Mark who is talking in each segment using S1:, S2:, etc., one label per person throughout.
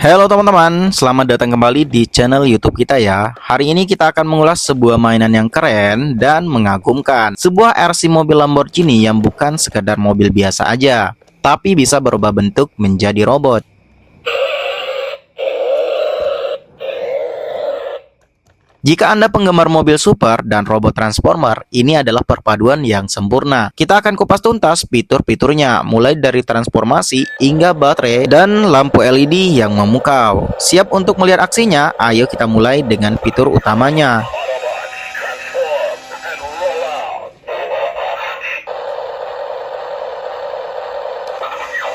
S1: Halo teman-teman, selamat datang kembali di channel YouTube kita ya. Hari ini kita akan mengulas sebuah mainan yang keren dan mengagumkan. Sebuah RC mobil Lamborghini yang bukan sekedar mobil biasa aja, tapi bisa berubah bentuk menjadi robot. Jika Anda penggemar mobil super dan robot transformer, ini adalah perpaduan yang sempurna. Kita akan kupas tuntas fitur-fiturnya, mulai dari transformasi hingga baterai dan lampu LED yang memukau. Siap untuk melihat aksinya? Ayo kita mulai dengan fitur utamanya.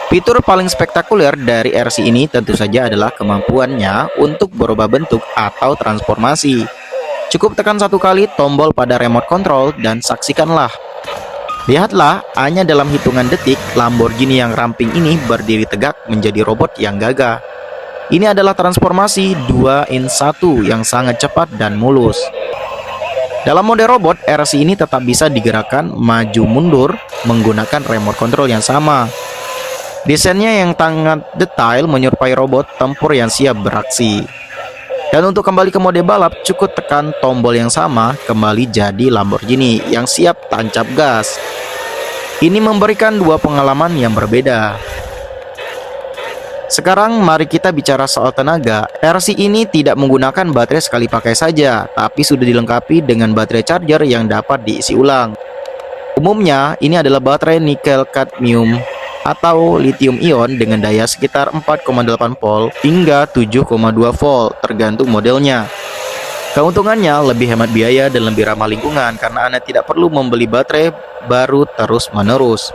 S1: Fitur paling spektakuler dari RC ini tentu saja adalah kemampuannya untuk berubah bentuk atau transformasi. Cukup tekan satu kali tombol pada remote control dan saksikanlah. Lihatlah, hanya dalam hitungan detik, Lamborghini yang ramping ini berdiri tegak menjadi robot yang gagah. Ini adalah transformasi 2 in 1 yang sangat cepat dan mulus. Dalam mode robot, RC ini tetap bisa digerakkan maju mundur menggunakan remote control yang sama. Desainnya yang sangat detail menyerupai robot tempur yang siap beraksi. Dan untuk kembali ke mode balap, cukup tekan tombol yang sama, kembali jadi Lamborghini yang siap tancap gas. Ini memberikan dua pengalaman yang berbeda. Sekarang mari kita bicara soal tenaga. RC ini tidak menggunakan baterai sekali pakai saja, tapi sudah dilengkapi dengan baterai charger yang dapat diisi ulang. Umumnya, ini adalah baterai nikel kadmium atau lithium ion dengan daya sekitar 4,8 volt hingga 7,2 volt tergantung modelnya. Keuntungannya lebih hemat biaya dan lebih ramah lingkungan karena Anda tidak perlu membeli baterai baru terus-menerus.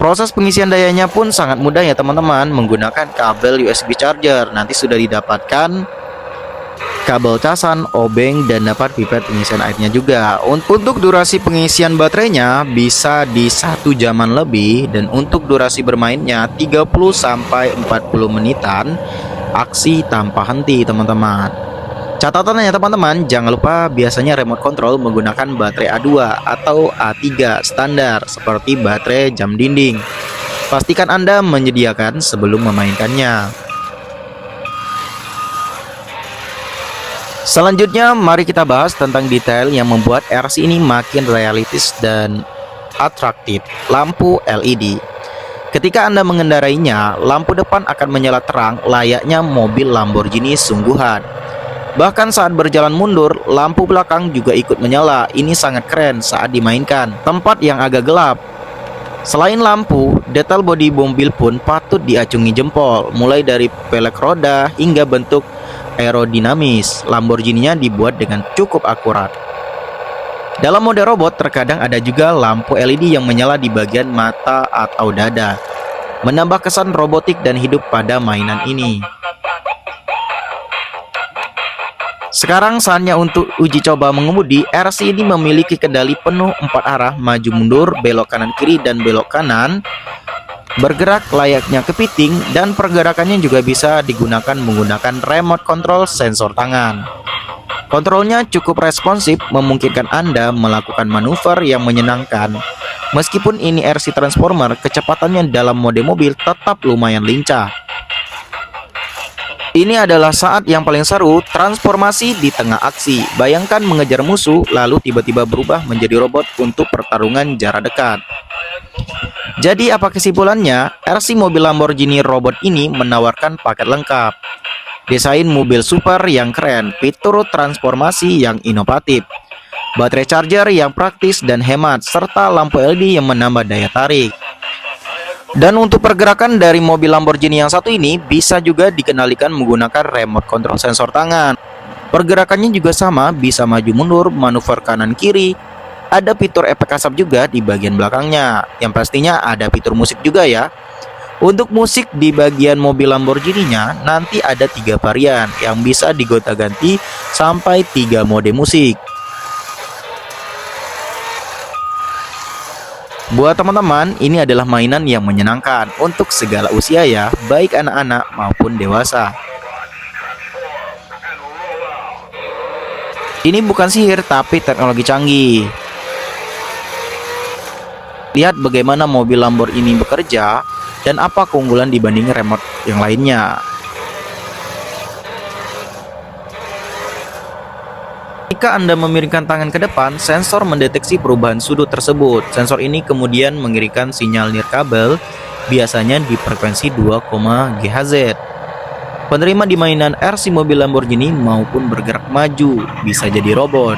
S1: Proses pengisian dayanya pun sangat mudah ya teman-teman, menggunakan kabel USB charger. Nanti sudah didapatkan kabel casan, obeng, dan dapat pipet pengisian airnya juga. Untuk durasi pengisian baterainya bisa di 1 jaman lebih, dan untuk durasi bermainnya 30-40 menitan aksi tanpa henti teman-teman. Catatannya teman-teman, jangan lupa biasanya remote control menggunakan baterai A2 atau A3 standar seperti baterai jam dinding. Pastikan Anda menyediakan sebelum memainkannya. Selanjutnya, mari kita bahas tentang detail yang membuat RC ini makin realistis dan atraktif. Lampu LED. Ketika Anda mengendarainya, lampu depan akan menyala terang layaknya mobil Lamborghini sungguhan. Bahkan saat berjalan mundur, lampu belakang juga ikut menyala. Ini sangat keren saat dimainkan. Tempat yang agak gelap. Selain lampu, detail bodi mobil pun patut diacungi jempol. Mulai dari pelek roda hingga bentuk aerodinamis, Lamborghini-nya dibuat dengan cukup akurat. Dalam mode robot, terkadang ada juga lampu LED yang menyala di bagian mata atau dada, menambah kesan robotik dan hidup pada mainan ini. Sekarang saatnya untuk uji coba mengemudi. RC ini memiliki kendali penuh 4 arah, maju mundur, belok kanan kiri, dan belok kanan. Bergerak layaknya kepiting, dan pergerakannya juga bisa digunakan menggunakan remote control sensor tangan. Kontrolnya cukup responsif, memungkinkan Anda melakukan manuver yang menyenangkan. Meskipun ini RC Transformer, kecepatannya dalam mode mobil tetap lumayan lincah. Ini adalah saat yang paling seru, transformasi di tengah aksi. Bayangkan mengejar musuh, lalu tiba-tiba berubah menjadi robot untuk pertarungan jarak dekat. Jadi apa kesimpulannya? RC mobil Lamborghini robot ini menawarkan paket lengkap. Desain mobil super yang keren, fitur transformasi yang inovatif, baterai charger yang praktis dan hemat, serta lampu LED yang menambah daya tarik. Dan untuk pergerakan dari mobil Lamborghini yang satu ini bisa juga dikendalikan menggunakan remote control sensor tangan. Pergerakannya juga sama, bisa maju mundur, manuver kanan kiri. Ada fitur efek asap juga di bagian belakangnya. Yang pastinya ada fitur musik juga ya. Untuk musik di bagian mobil Lamborghini-nya nanti ada 3 varian yang bisa digonta-ganti sampai 3 mode musik. Buat teman-teman, ini adalah mainan yang menyenangkan untuk segala usia ya, baik anak-anak maupun dewasa. Ini bukan sihir tapi teknologi canggih. Lihat bagaimana mobil Lamborghini bekerja. dan apa keunggulan dibanding remote yang lainnya. Jika Anda memiringkan tangan ke depan, sensor mendeteksi perubahan sudut tersebut. Sensor ini kemudian mengirimkan sinyal nirkabel, biasanya di frekuensi 2, GHz. Penerima di mainan RC mobil Lamborghini maupun bergerak maju, bisa jadi robot.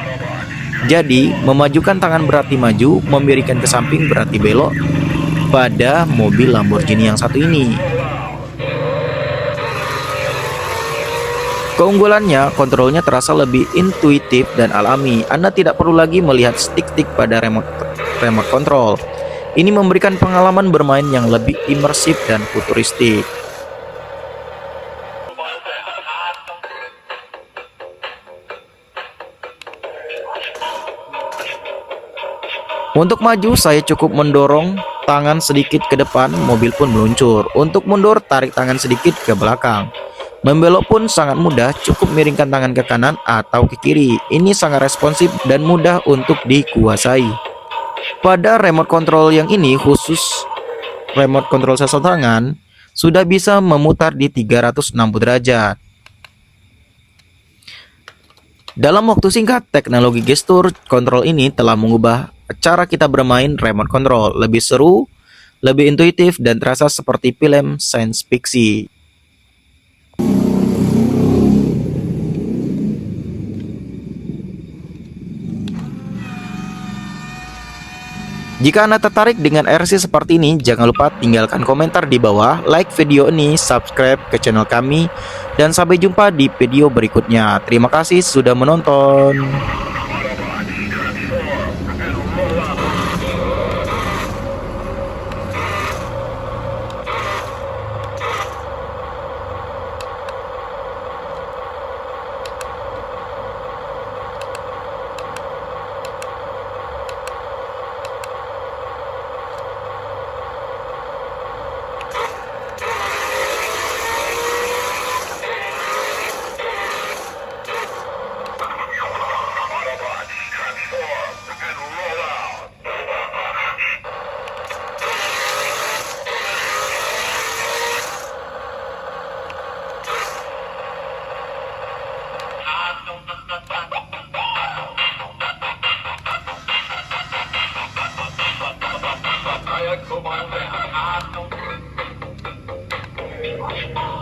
S1: Jadi, memajukan tangan berarti maju, memiringkan ke samping berarti belok pada mobil Lamborghini yang satu ini. Keunggulannya, kontrolnya terasa lebih intuitif dan alami. Anda tidak perlu lagi melihat stick-stick pada remote control. Ini memberikan pengalaman bermain yang lebih imersif dan futuristik. Untuk maju, saya cukup mendorong tangan sedikit ke depan, mobil pun meluncur. Untuk mundur, tarik tangan sedikit ke belakang. Membelok pun sangat mudah, cukup miringkan tangan ke kanan atau ke kiri. Ini sangat responsif dan mudah untuk dikuasai. Pada remote control yang ini, khusus remote control satu tangan, sudah bisa memutar di 360 derajat. Dalam waktu singkat, teknologi gestur control ini telah mengubah cara kita bermain remote control. Lebih seru, lebih intuitif, dan terasa seperti film science fiction. Jika Anda tertarik dengan RC seperti ini, jangan lupa tinggalkan komentar di bawah, like video ini, subscribe ke channel kami, dan sampai jumpa di video berikutnya. Terima kasih sudah menonton.
S2: I